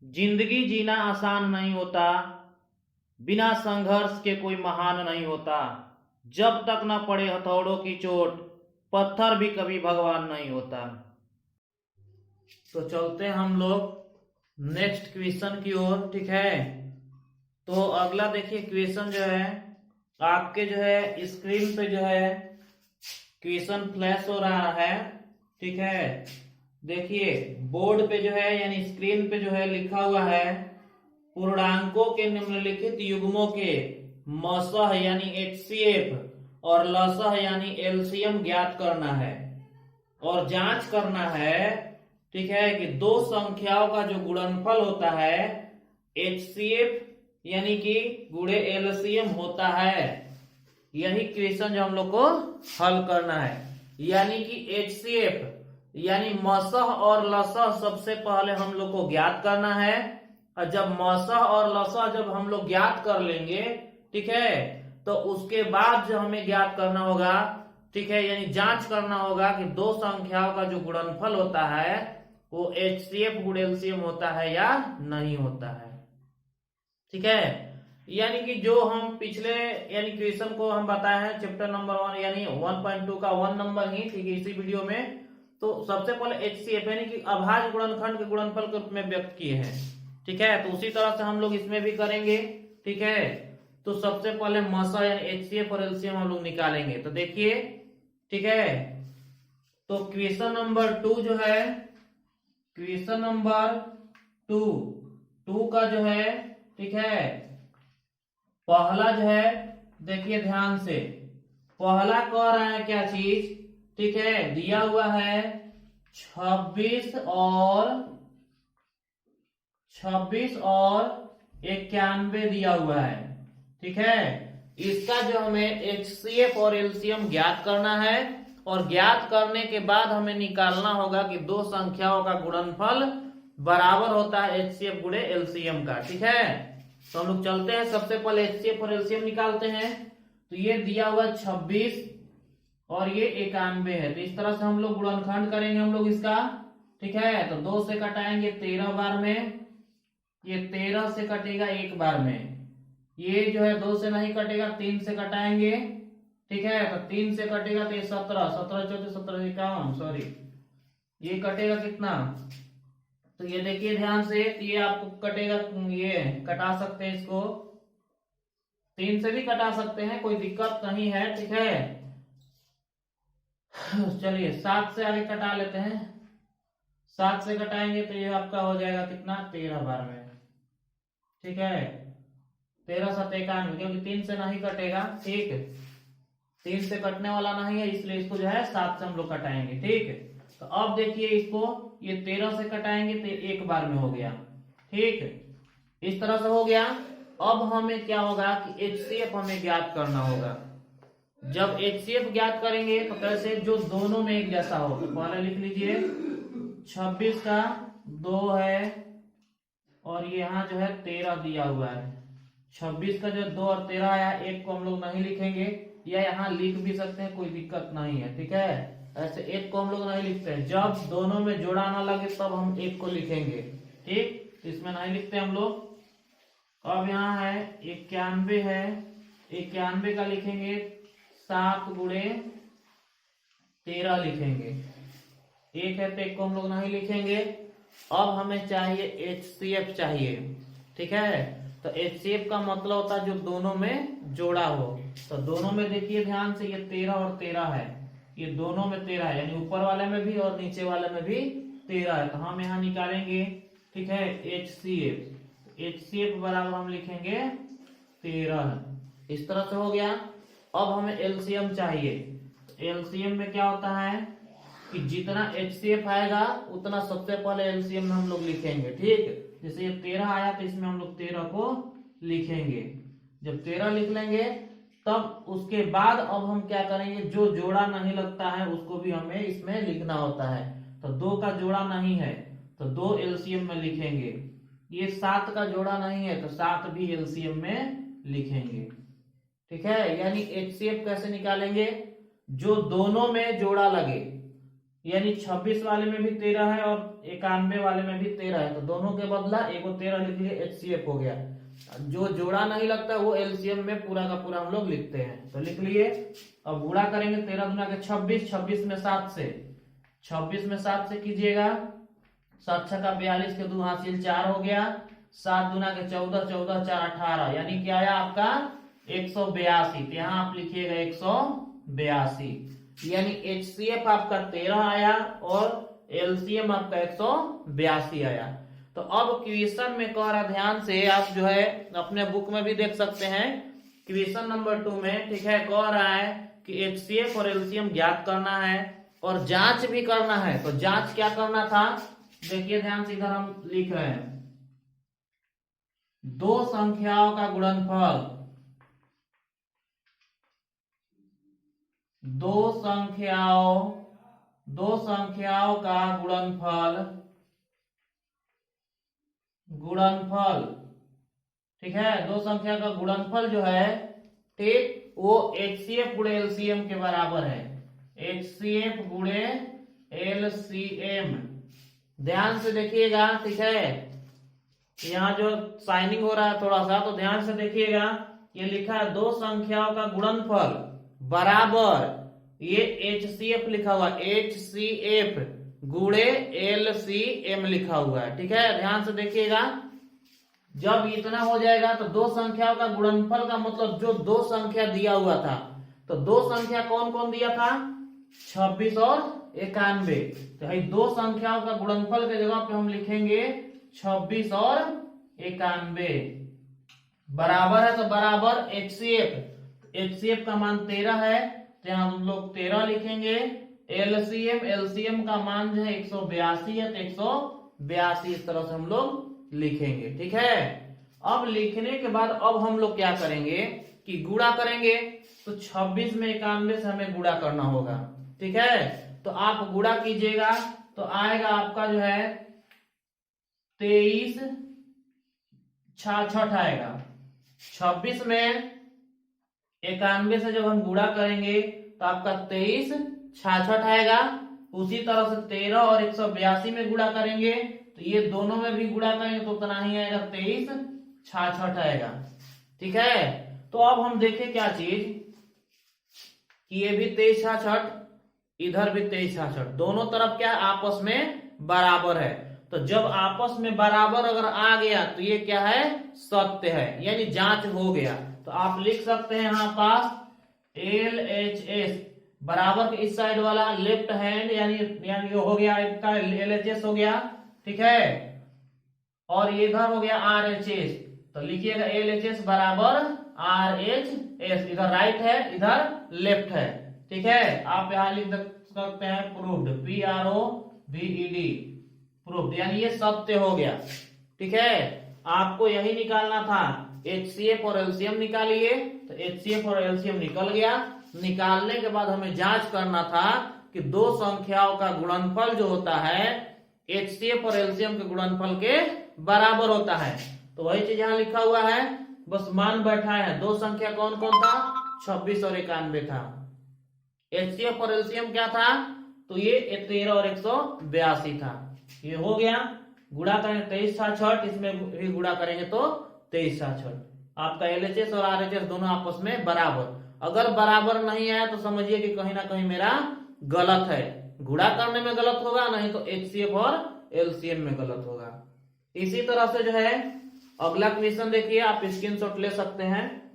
जिंदगी जीना आसान नहीं होता, बिना संघर्ष के कोई महान नहीं होता। जब तक न पड़े हथौड़ों की चोट, पत्थर भी कभी भगवान नहीं होता। तो चलते हैं हम लोग नेक्स्ट क्वेश्चन की ओर। ठीक है, तो अगला देखिए क्वेश्चन जो है आपके जो है स्क्रीन पे जो है क्वेश्चन फ्लैश हो रहा है। ठीक है, देखिए बोर्ड पे जो है यानी स्क्रीन पे जो है लिखा हुआ है, पूर्णांकों के निम्नलिखित युग्मों के मसह यानी HCF और लसह यानी LCM ज्ञात करना है और जांच करना है। ठीक है, कि दो संख्याओं का जो गुणनफल होता है HCF यानी कि गुणे LCM होता है। यही क्वेश्चन जो हम लोग को हल करना है, यानी कि HCF यानी मसह और लसह सबसे पहले हम लोग को ज्ञात करना है। और जब मसह और लसह जब हम लोग ज्ञात कर लेंगे, ठीक है, तो उसके बाद जो हमें ज्ञात करना होगा, ठीक है, यानी जांच करना होगा कि दो संख्याओं का जो गुणनफल होता है वो HCF गुणे LCM होता है या नहीं होता है। ठीक है, यानी कि जो हम पिछले यानी क्वेश्चन को हम बताए हैं चैप्टर नंबर 1 यानी 1.2 का 1 नंबर ही, ठीक है, इसी वीडियो में। तो सबसे पहले HCF यानी कि अभाज्य गुणनखंड के गुणनफल के रूप में व्यक्त किए हैं। ठीक है, तो उसी तरह से हम लोग इसमें भी करेंगे। ठीक है, तो सबसे पहले मसह यानी HCF और LCM हम लोग निकालेंगे। तो देखिए, ठीक है, तो क्वेश्चन नंबर 2 जो है, क्वेश्चन नंबर 2 का जो है, ठीक है, पहला जो है देखिए ध्यान से, पहला कह रहा है क्या चीज, ठीक है, दिया हुआ है 26 और 91 दिया हुआ है। ठीक है, इसका जो हमें HCF और LCM ज्ञात करना है और ज्ञात करने के बाद हमें निकालना होगा कि दो संख्याओं का गुणनफल बराबर होता है HCF गुणे LCM का। ठीक है, तो हम लोग चलते हैं, सबसे पहले HCF और LCM निकालते हैं। तो ये दिया हुआ 26 और ये 91 है, तो इस तरह से हम लोग गुणनखंड करेंगे हम लोग इसका। ठीक है, तो 2 से कटाएंगे 13 बार में, ये 13 से कटेगा एक बार में, ये जो है 2 से नहीं कटेगा, 3 से कटाएंगे। ठीक है, तो 3 से कटेगा तो ये 17, 17 चौथे 17 51, सॉरी, ये कटेगा कितना, तो ये देखिए ध्यान से, ये आपको कटेगा, ये कटा सकते हैं इसको, 3 से भी कटा सकते हैं, कोई दिक्कत नहीं है। ठीक है, चलिए 7 से आगे कटा लेते हैं, 7 से कटाएंगे तो ये आपका हो जाएगा कितना, 13 बार में। ठीक है, 13 7 91, क्योंकि 3 से नहीं कटेगा। ठीक, 3 से कटने वाला नहीं है, इसलिए इसको जो है 7 से हम लोग कटाएंगे। ठीक, तो अब देखिए इसको, ये 13 से कटाएंगे तो एक बार में हो गया। ठीक, इस तरह से हो गया। अब हमें क्या होगा कि HCF हमें ज्ञात करना होगा। जब HCF ज्ञात करेंगे तो कैसे, जो दोनों में एक जैसा हो। तो पहले लिख लीजिए 26 का 2 है और यहाँ जो है 13 दिया हुआ है। 26 का जो 2 और 13 आया, एक को हम लोग नहीं लिखेंगे, या यहाँ लिख भी सकते हैं, कोई दिक्कत नहीं है। ठीक है, ऐसे एक को हम लोग नहीं लिखते हैं, जब दोनों में जोड़ा ना लगे तब हम एक को लिखेंगे। ठीक, इसमें नहीं लिखते हम लोग। अब यहाँ है 91 है, 91 का लिखेंगे 7 गुणे 13 लिखेंगे, एक है तो एक को हम लोग नहीं लिखेंगे। अब हमें चाहिए HCF चाहिए। ठीक है, तो HCF का मतलब होता है जो दोनों में जोड़ा हो। तो दोनों में देखिए ध्यान से, ये 13 और 13 है, ये दोनों में 13 है, यानी ऊपर वाले में भी और नीचे वाले में भी 13 है। तो हम यहाँ निकालेंगे, ठीक है, HCF बराबर हम लिखेंगे 13, इस तरह से हो गया। अब हमें LCM चाहिए। LCM में क्या होता है कि जितना HCF आएगा उतना सबसे पहले LCM में हम लोग लिखेंगे। ठीक, जैसे ये 13 आया तो इसमें हम लोग 13 को लिखेंगे। जब 13 लिख लेंगे तब उसके बाद अब हम क्या करेंगे, जो जोड़ा नहीं लगता है उसको भी हमें इसमें लिखना होता है। तो 2 का जोड़ा नहीं है तो 2 LCM में लिखेंगे, ये 7 का जोड़ा नहीं है तो 7 भी LCM में लिखेंगे। ठीक है, यानी HCF कैसे निकालेंगे, जो दोनों में जोड़ा लगे, यानी 26 वाले में भी 13 है और 91 वाले में भी 13 है, तो दोनों के बदला एगो 13 लिख लिए, HCF हो गया। जो जोड़ा नहीं लगता वो एलसीएम में पूरा का पूरा हम लोग लिखते हैं, तो लिख लिए। अब गुणा करेंगे 13 दूना के 26, 26 में 7 से, 26 में 7 से कीजिएगा, 7 छक्का 42 के 2 हासिल 4 हो गया, 7 दूना के 14, 14 4 18, यानी क्या आया आपका 182। तो यहाँ आप लिखिएगा 182, यानी HCF आपका 13 आया और एलसीएम आपका 182 आया। तो अब क्वेश्चन में कह रहा, ध्यान से आप जो है अपने बुक में भी देख सकते हैं, क्वेश्चन नंबर 2 में, ठीक है, कह रहा है कि HCF और एलसीएम ज्ञात करना है और जांच भी करना है। तो जांच क्या करना था, देखिए ध्यान से, इधर हम लिख रहे हैं, दो संख्याओं का गुणनफल, दो संख्याओं का गुणनफल, ठीक है, दो संख्या का गुणनफल जो है, ठीक, वो HCF गुणे एलसीएम के बराबर है, HCF गुणे एलसीएम। ध्यान से देखिएगा, ठीक है, यहाँ जो साइनिंग हो रहा है थोड़ा सा, तो ध्यान से देखिएगा, ये लिखा है दो संख्याओं का गुणनफल बराबर, ये HCF लिखा हुआ, HCF गुणे LCM लिखा हुआ है, ठीक है। ध्यान से देखिएगा, जब इतना हो जाएगा तो दो संख्याओं का गुणनफल का मतलब जो दो संख्या दिया हुआ था, तो दो संख्या कौन कौन दिया था, 26 और 91। तो भाई दो संख्याओं का गुणनफल के जगह पे हम लिखेंगे 26 और 91, बराबर है, तो बराबर HCF का मान 13 है, तो यहाँ हम लोग 13 लिखेंगे। LCM का मान जो है 182 है, तो 182 इस तरह से हम लोग लिखेंगे, ठीक है। अब लिखने के बाद अब हम लोग क्या करेंगे कि गुणा करेंगे, तो 26 में 91 से हमें गुणा करना होगा, ठीक है। तो आप गुणा कीजिएगा तो आएगा आपका जो है 23 66 आएगा। 26 में 91 से जब हम गुणा करेंगे तो आपका 23 66 आएगा। उसी तरह से 13 और 182 में गुणा करेंगे तो ये दोनों में भी गुणा करेंगे तो उतना ही आएगा, 23 66 आएगा, ठीक है। तो अब हम देखें क्या चीज कि ये भी 23 66, इधर भी 23 66, दोनों तरफ क्या आपस में बराबर है। तो जब आपस में बराबर अगर आ गया तो ये क्या है, सत्य है, यानी जांच हो गया। तो आप लिख सकते हैं यहाँ पास LHS बराबर के इस साइड वाला लेफ्ट हैंड, यानी हो गया इसका LHS हो गया, ठीक है, और ये इधर हो गया RHS। तो लिखिएगा LHS बराबर RHS, इधर राइट है इधर लेफ्ट है, ठीक है। आप यहाँ लिख सकते हैं प्रूव्ड, PROVED, प्रूव्ड, यानी ये सत्य हो गया, ठीक है। आपको यही निकालना था, HCF और LCM निकालिए, तो HCF और LCM निकल गया। निकालने के बाद हमें जांच करना था कि दो संख्याओं का गुणनफल जो होता है HCF और LCM के गुणनफल के बराबर होता है। तो वही चीज यहाँ लिखा हुआ है, बस मान बैठाए हैं। दो संख्या कौन कौन था, 26 और 91 था। HCF और LCM क्या था, तो ये 13 और 182 था। ये हो गया, गुणा करेंगे 23 66, इसमें भी गुणा करेंगे तो 23 66। आपका LHS और RHS दोनों आपस में बराबर। अगर बराबर नहीं आया तो समझिए कि कहीं ना कहीं मेरा गलत है, गुणा करने में गलत होगा, नहीं तो HCF और LCM में गलत होगा। इसी तरह से जो है अगला क्वेश्चन देखिए, आप स्क्रीनशॉट ले सकते हैं।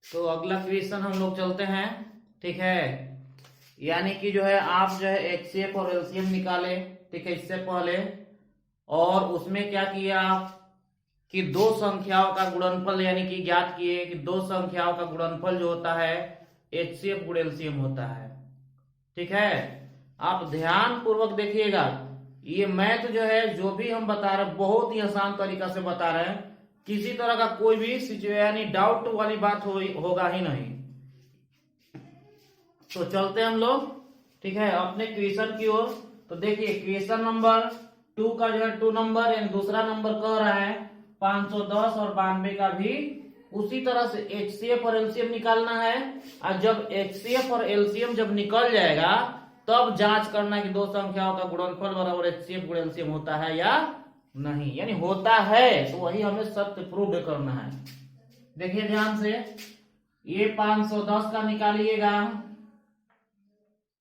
तो अगला क्वेश्चन हम लोग चलते हैं, ठीक है, यानी कि जो है आप जो है HCF और LCM निकाले, ठीक है, इससे पहले, और उसमें क्या किया कि दो संख्याओं का गुणनफल यानी कि ज्ञात किए कि दो संख्याओं का गुणनफल जो होता है HCF गुणे LCM होता है, ठीक है। आप ध्यान पूर्वक देखिएगा, ये मैथ जो है जो भी हम बता रहे हैं बहुत ही आसान तरीका से बता रहे हैं, किसी तरह का कोई भी यानी डाउट वाली बात होगा ही नहीं। तो चलते हम लोग, ठीक है, अपने क्वेश्चन की ओर। तो देखिए क्वेश्चन नंबर 2 का जो है 2 नंबर, यानी दूसरा नंबर कह रहा है 510 और 92 का भी उसी तरह से HCF और LCM निकालना है। और जब HCF और LCM जब निकल जाएगा तब जांच करना कि दो संख्याओं का गुणनफल बराबर HCF गुणा LCM होता है या नहीं, यानी होता है तो वही हमें सत्य प्रूव करना है। देखिए ध्यान से, ये 510 का निकालिएगा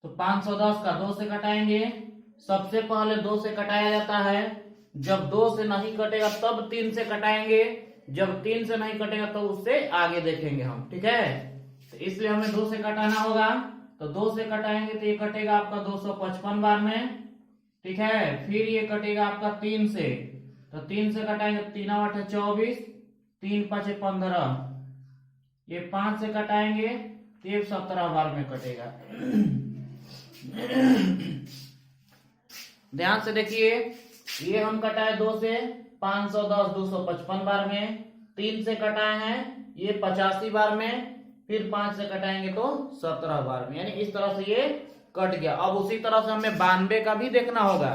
तो 510 का 2 से कटाएंगे। सबसे पहले 2 से कटाया जाता है, जब 2 से नहीं कटेगा तब 3 से कटाएंगे, जब 3 से नहीं कटेगा तो उससे आगे देखेंगे हम, ठीक है। तो इसलिए हमें 2 से कटाना होगा, तो 2 से कटाएंगे तो ये कटेगा आपका 255 बार में, ठीक है। फिर ये कटेगा आपका 3 से, तो 3 से कटाएंगे 3 8 24, 3 5 15, ये 5 से कटाएंगे तो ये 17 बार में कटेगा। ध्यान से देखिए, ये हम कटाए 2 से 510 255 बार में, 3 से कटाए हैं ये 85 बार में, फिर 5 से कटाएंगे तो 17 बार में, यानी इस तरह से ये कट गया। अब उसी तरह से हमें 92 का भी देखना होगा,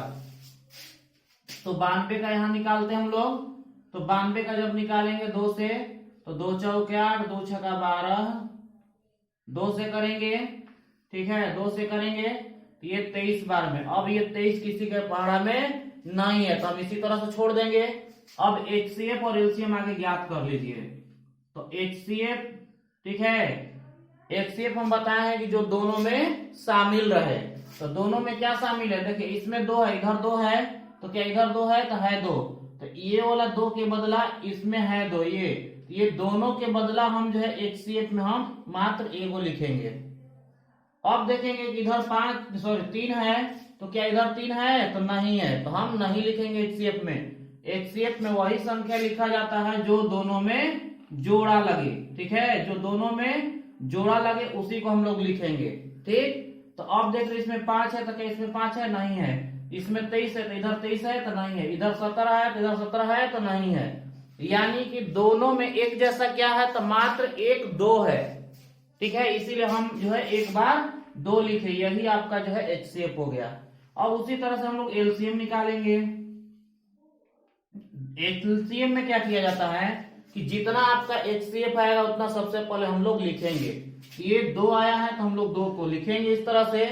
तो 92 का यहां निकालते हैं हम लोग। तो 92 का जब निकालेंगे 2 से, तो 2 चौके 8, 2 छक्का 12, 2 से करेंगे, ठीक है, 2 से करेंगे तो ये 23 बार में। अब ये 23 किसी के पहाड़ा में नहीं है तो हम इसी तरह से छोड़ देंगे। अब HCF और LCM आगे ज्ञात कर लीजिए। तो HCF, ठीक है, HCF हम बताए हैं कि जो दोनों में शामिल रहे, तो दोनों में क्या शामिल है, देखिए इसमें 2 है, इधर 2 है, तो क्या इधर 2 है, तो है 2, तो ये वाला 2 के बदला इसमें है 2, ये दोनों के बदला हम जो है HCF में हम मात्र एगो लिखेंगे। अब देखेंगे कि इधर 3 है, तो क्या इधर 3 है, तो नहीं है, तो हम नहीं लिखेंगे HCF में। HCF में वही संख्या लिखा जाता है जो दोनों में जोड़ा लगे, ठीक है, जो दोनों में जोड़ा लगे उसी को हम लोग लिखेंगे, ठीक। तो अब देख रहे इसमें 5 है, तो क्या इसमें 5 है, नहीं है। इसमें 23 है तो इधर 23 है, तो नहीं है। इधर 17 है तो इधर 17 है, तो नहीं है। यानी कि दोनों में एक जैसा क्या है, तो मात्र 1 2 है, ठीक है। इसीलिए हम जो है एक बार 2 लिखे, यही आपका जो है HCF हो गया। अब उसी तरह से हम लोग LCM निकालेंगे। LCM में क्या किया जाता है कि जितना आपका HCF आएगा उतना सबसे पहले हम लोग लिखेंगे। ये 2 आया है तो हम लोग 2 को लिखेंगे इस तरह से,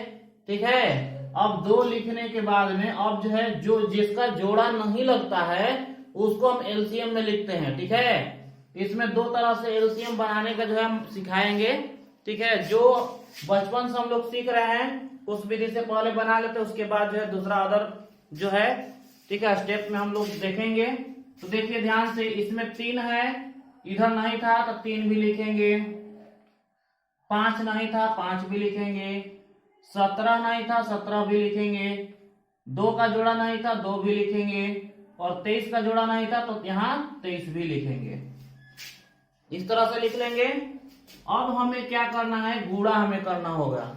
ठीक है। अब 2 लिखने के बाद में अब जो है जो जिसका जोड़ा नहीं लगता है उसको हम LCM में लिखते हैं, ठीक है। इसमें 2 तरह से LCM बनाने का जो है हम सिखाएंगे, ठीक है। जो बचपन से हम लोग सीख रहे हैं उस विधि से पहले बना लेते हैं, उसके बाद जो है दूसरा अदर जो है, ठीक है, स्टेप में हम लोग देखेंगे। तो देखिए ध्यान से, इसमें 3 है, इधर नहीं था तो 3 भी लिखेंगे, 5 नहीं था 5 भी लिखेंगे, 17 नहीं था 17 भी लिखेंगे, 2 का जोड़ा नहीं था 2 भी लिखेंगे, और 23 का जोड़ा नहीं था तो यहाँ 23 भी लिखेंगे। इस तरह से लिख लेंगे। अब हमें क्या करना है, गुणा हमें करना होगा।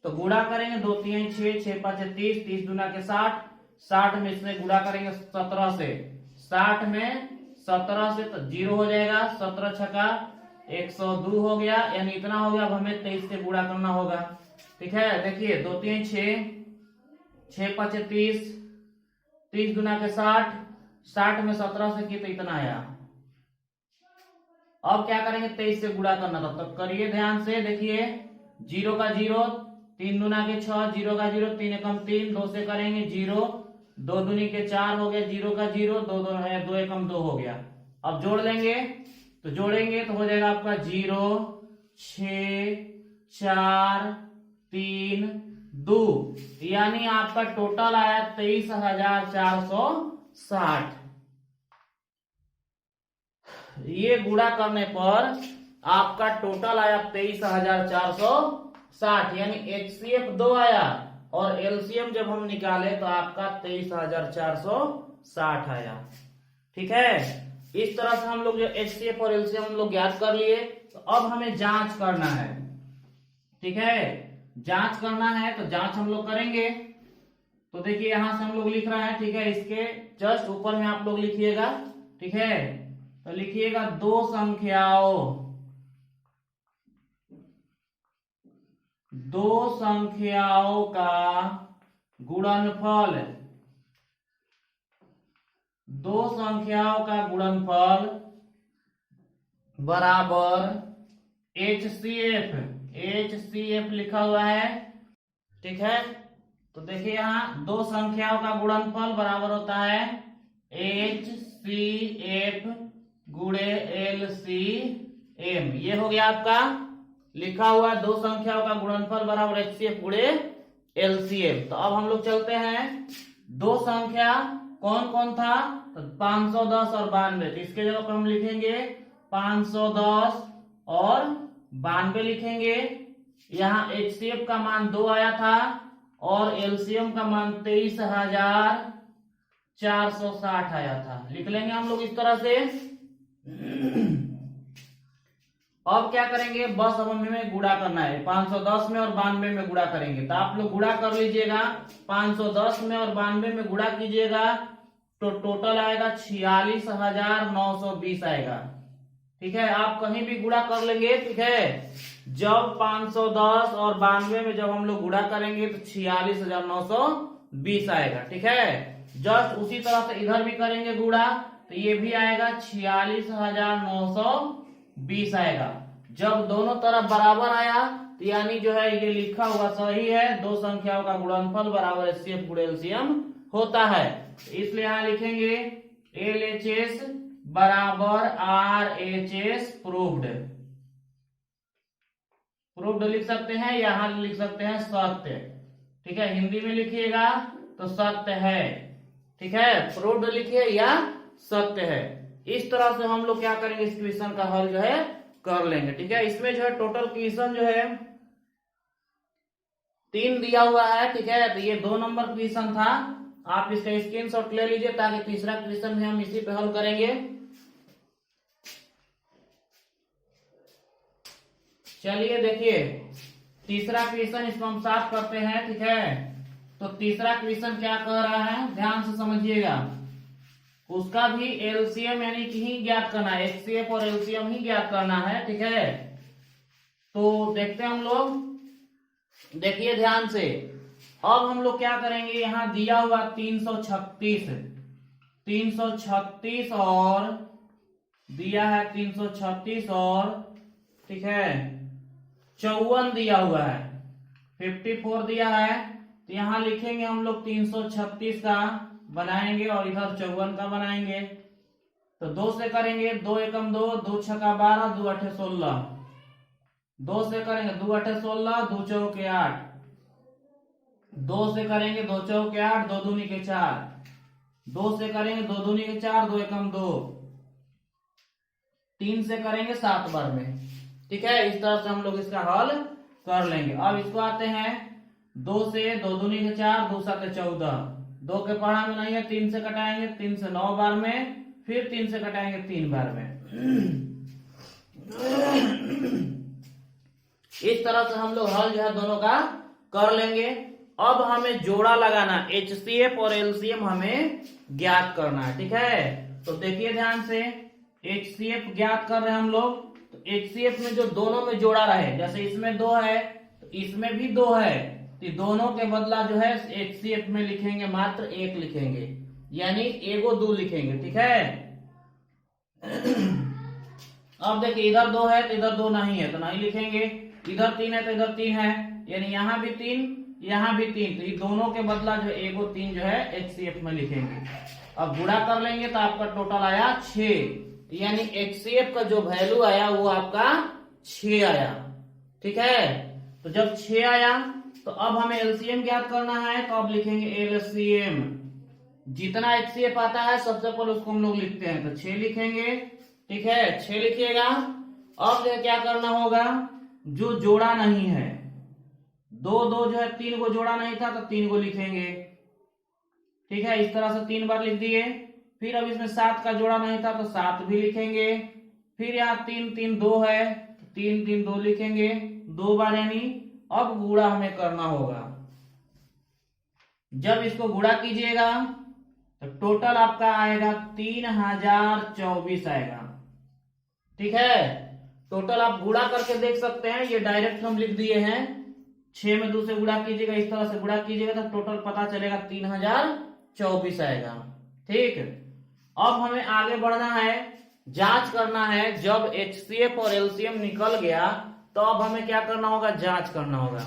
तो गुणा करेंगे, 2 3 6, 6 5 30, 30 दूना के 60, 60 में इसमें गुणा करेंगे 17 से, 60 में 17 से तो 0 हो जाएगा, 17 छक्का 102 हो गया, यानी इतना हो गया। अब हमें 23 से गुणा करना होगा, ठीक है। देखिए 2 3 6, 6 5 30, 30 दूना के 60, 60 में 17 से किया तो इतना आया। अब क्या करेंगे, 23 से गुणा करना था, तब करिए ध्यान से। देखिए 0 का 0, 3 दूना के 6, 0 का 0, 3 एकम 3, 2 से करेंगे 0, 2 दूनी के 4 हो गया, 0 का 0, 2 2 है, 2 एकम 2 हो गया। अब जोड़ लेंगे, तो जोड़ेंगे तो हो जाएगा आपका 0 6 4 3 2, यानी आपका टोटल आया 23,460। ये गुणा करने पर आपका टोटल आया 23,460, यानी HCF 2 आया और LCM जब हम निकाले तो आपका 23,460 आया, ठीक है। इस तरह से हम लोग जो HCF और LCM हम लोग ज्ञात कर लिए। तो अब हमें जांच करना है, ठीक है, जांच करना है, तो जांच हम लोग करेंगे। तो देखिए यहां से हम लोग लिख रहे हैं, ठीक है, इसके जस्ट ऊपर में आप लोग लिखिएगा, ठीक है। तो लिखिएगा दो संख्याओं का गुणनफल, दो संख्याओं का गुणनफल बराबर HCF। HCF लिखा हुआ है, ठीक है। तो देखिए यहाँ दो संख्याओं का गुणनफल बराबर होता है HCF गुणे LCM। ये हो गया आपका लिखा हुआ दो संख्याओं का गुणनफल बराबर HCF गुणे LCM। तो अब हम लोग चलते हैं, दो संख्या कौन कौन था, तो 510 और 92। तो इसके जगह पर हम लिखेंगे 510 और 92 लिखेंगे। यहाँ HCF का मान 2 आया था और LCM का मान 23,460 आया था। लिख लेंगे हम लोग इस तरह से। अब क्या करेंगे, बस अब हमें गुणा करना है। 510 में और 92 में गुणा करेंगे, तो आप लोग गुणा कर लीजिएगा। 510 में और 92 में गुणा कीजिएगा तो टोटल आएगा 46,920 आएगा। ठीक है, आप कहीं भी गुणा कर लेंगे। ठीक है, जब 510 और 92 में जब हम लोग गुणा करेंगे तो 46,920 आएगा। ठीक है, जस्ट उसी तरह से इधर भी करेंगे गुणा, तो ये भी आएगा 46,920 आएगा। जब दोनों तरफ बराबर आया तो यानी जो है ये लिखा हुआ सही है, दो संख्याओं का गुणनफल बराबर HCF गुणे LCM होता है। इसलिए यहां लिखेंगे LHS बराबर RHS प्रूव्ड। प्रूव्ड लिख सकते हैं, यहां लिख सकते हैं सत्य। ठीक है, हिंदी में लिखिएगा तो सत्य है। ठीक है, प्रूव्ड लिखिए या सत्य है। इस तरह से हम लोग क्या करेंगे, इस क्वेश्चन का हल जो है कर लेंगे। ठीक है, इसमें जो है टोटल क्वेश्चन जो है 3 दिया हुआ है। ठीक है, तो ये 2 नंबर क्वेश्चन था। आप इसका स्क्रीनशॉट ले लीजिए ताकि तीसरा क्वेश्चन भी हम इसी पे हल करेंगे। चलिए देखिए तीसरा क्वेश्चन, इसको हम साफ करते हैं। ठीक है, तो तीसरा क्वेश्चन क्या कह रहा है, ध्यान से समझिएगा। उसका भी LCM यानी कि ही ज्ञात करना है, HCF और LCM ही ज्ञात करना है। ठीक है, तो देखते हैं हम लोग, देखिए ध्यान से। अब हम लोग क्या करेंगे, यहां दिया हुआ 336 और दिया है 336 और ठीक है 54 दिया हुआ है, 54 दिया है। तो यहां लिखेंगे हम लोग 336 का बनाएंगे और इधर 54 का बनाएंगे। तो 2 से करेंगे, 2 एकम 2, 2 छक्का 12, 2 अठे 16। 2 से करेंगे 2 अठे 16, 2 चौके 8। 2 से करेंगे 2 चौके 8, 2 दूनी के 4। 2 से करेंगे 2 दूनी के 4, 2 एकम 2। 3 से करेंगे 7 बार में। ठीक है, इस तरह से हम लोग इसका हल कर लेंगे। अब इसको आते हैं, 2 से 2 दूनी के 4, 2 7 14। 2 के पढ़ा में नहीं है, 3 से कटाएंगे, 3 से 9 बार में, फिर 3 से कटाएंगे 3 बार में। इस तरह से हम लोग हल जो है दोनों का कर लेंगे। अब हमें जोड़ा लगाना, HCF और LCM हमें ज्ञात करना है। ठीक है, तो देखिए ध्यान से, HCF ज्ञात कर रहे हैं हम लोग। तो HCF में जो दोनों में जोड़ा रहे, जैसे इसमें 2 है तो इसमें भी 2 है, तो दोनों के बदला जो है HCF में लिखेंगे मात्र 1 लिखेंगे, यानी एगो 2 लिखेंगे। ठीक है, अब देखिए इधर 2 है तो इधर 2 नहीं है तो नहीं लिखेंगे, इधर 3 है तो इधर 3 है, यानी यहाँ भी 3 यहाँ भी 3, तो ये दोनों के बदला जो एगो 3 जो है HCF में लिखेंगे। अब गुणा कर लेंगे तो आपका टोटल आया 6, यानी HCF का जो वैल्यू आया वो आपका 6 आया। ठीक है, तो जब 6 आया तो अब हमें LCM ज्ञात करना है, तो अब लिखेंगे LCM। जितना HCF आता है सबसे पहले उसको हम लोग लिखते हैं, तो 6 लिखेंगे। ठीक है, 6 लिखिएगा। अब जो क्या करना होगा, जो जोड़ा नहीं है, 2 2 जो है 3 को जोड़ा नहीं था तो 3 को लिखेंगे। ठीक है, इस तरह से 3 बार लिख दिए। फिर अब इसमें 7 का जोड़ा नहीं था तो 7 भी लिखेंगे। फिर यहाँ 3 3 2 है, 3 3 2 लिखेंगे 2 बार, यानी अब गुणा हमें करना होगा। जब इसको गुणा कीजिएगा तो टोटल आपका आएगा 3024 आएगा। ठीक है, टोटल आप गुणा करके देख सकते हैं, ये डायरेक्ट हम लिख दिए हैं। 6 में 2 से गुणा कीजिएगा, इस तरह से गुणा कीजिएगा तो टोटल पता चलेगा 3024 आएगा। ठीक, अब हमें आगे बढ़ना है। जांच करना है जब HCF और LCM निकल गया तो अब हमें क्या करना होगा, जांच करना होगा।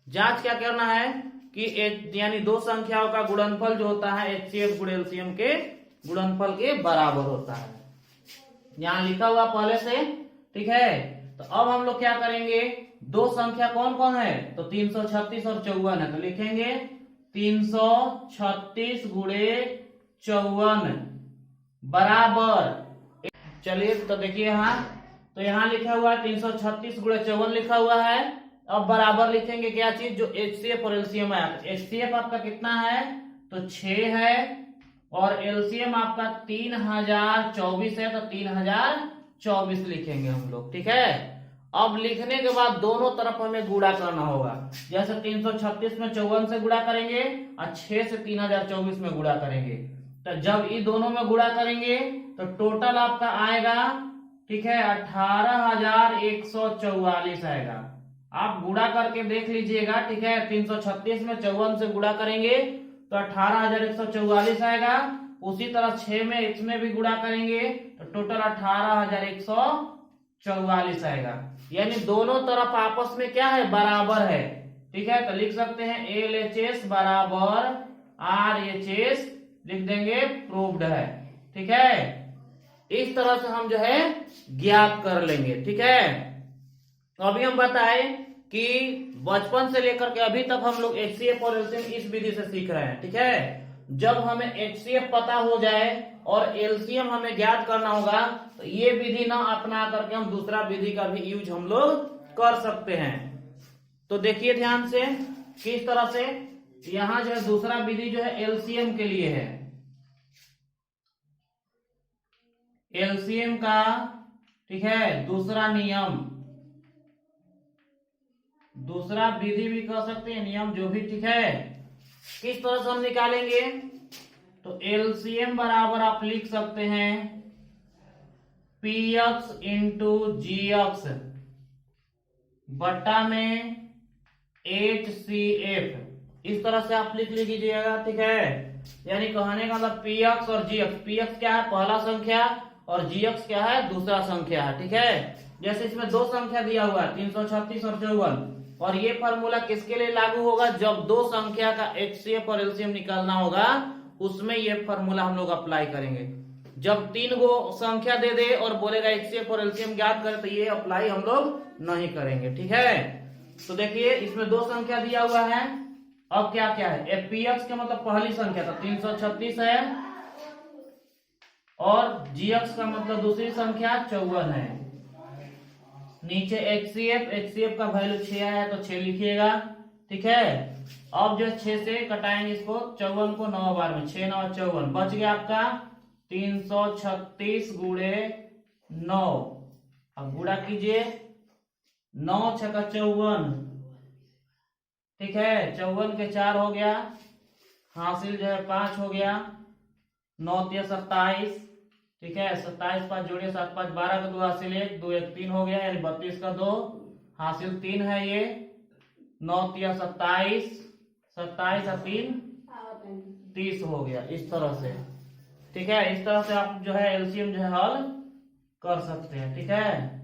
जांच क्या करना है कि यानी दो संख्याओं का गुणनफल जो होता है HCF गुण LCM के गुणनफल के बराबर होता है, यहां लिखा हुआ पहले से, ठीक है। तो अब हम लोग क्या करेंगे, दो संख्या कौन कौन है, तो 336 और 54 है, तो लिखेंगे 336 गुणे 54 बराबर, चलिए तो देखिए यहाँ, तो यहाँ लिखा हुआ है 336 गुणे 54 लिखा हुआ है। अब बराबर लिखेंगे क्या चीज, जो HCF और LCM है। HCF आपका कितना है, तो 6 है, और LCM आपका 3024 है, तो 3024 लिखेंगे हम लोग, ठीक है। अब लिखने के बाद दोनों तरफ हमें गुणा करना होगा, जैसे 336 में 54 से गुणा करेंगे और 6 से 3024 में गुणा करेंगे। तो जब ये दोनों में गुणा करेंगे तो टोटल आपका आएगा, ठीक है, 18144 आएगा। आप गुणा करके देख लीजिएगा, ठीक है। 336 में 54 से गुणा करेंगे तो 18144 आएगा। उसी तरह 6 में इसमें भी गुणा करेंगे तो टोटल 18144 आएगा। यानी दोनों तरफ आपस में क्या है, बराबर है, ठीक है। तो लिख सकते हैं LHS बराबर RHS, लिख देंगे, प्रूव्ड है, ठीक है। इस तरह से हम जो है ज्ञात कर लेंगे, ठीक है। अभी हम बताएं कि बचपन से लेकर के अभी तक हम लोग HCF और LCM इस विधि से सीख रहे हैं, ठीक है। जब हमें HCF पता हो जाए और LCM हमें ज्ञात करना होगा तो ये विधि ना अपना करके हम दूसरा विधि का भी यूज हम लोग कर सकते हैं। तो देखिए ध्यान से किस तरह से, यहां जो है दूसरा विधि जो है LCM के लिए है। LCM का, ठीक है, दूसरा नियम, दूसरा विधि भी कह सकते हैं, नियम जो भी, ठीक है। किस तरह से हम निकालेंगे, तो LCM बराबर आप लिख सकते हैं PX इंटू GX बट्टा में HCF, इस तरह से आप लिख लीजिएगा, ठीक है। यानी कहने का मतलब PX और GX, PX क्या है, पहला संख्या, और GX क्या है, दूसरा संख्या है, ठीक है। जैसे इसमें दो संख्या दिया हुआ है 336 और 54, और ये फॉर्मूला किसके लिए लागू होगा, जब दो संख्या का HCF और LCM निकालना होगा उसमें ये फॉर्मूला हम लोग अप्लाई करेंगे। जब तीन गो संख्या दे दे और बोलेगा HCF और LCM ज्ञात करें तो ये अप्लाई हम लोग नहीं करेंगे, ठीक है। तो देखिए इसमें दो संख्या दिया हुआ है, अब क्या क्या है, PX का मतलब पहली संख्या तो 336 है, और GX का मतलब दूसरी संख्या 54 है। नीचे HCF का वैल्यू 6 आया तो 6 लिखिएगा, ठीक है। अब जो 6 से कटाएंगे इसको, 54 को 9 बार में, 6 9 54, बच गया आपका 336 गुणे 9। अब गुणा कीजिए, 9 6 का 54, ठीक है, 54 के 4 हो गया, हासिल जो है 5 हो गया, 9 3 27, ठीक है, 27 5 जोड़िए 7 5 12 का 2 हासिल 1 2 1 3 हो गया, यानी 32 का 2 हासिल 3 है ये, 9 3 27, 27 और 3 30 हो गया, इस तरह से, ठीक है। इस तरह से आप जो है LCM जो है हल कर सकते हैं, ठीक है।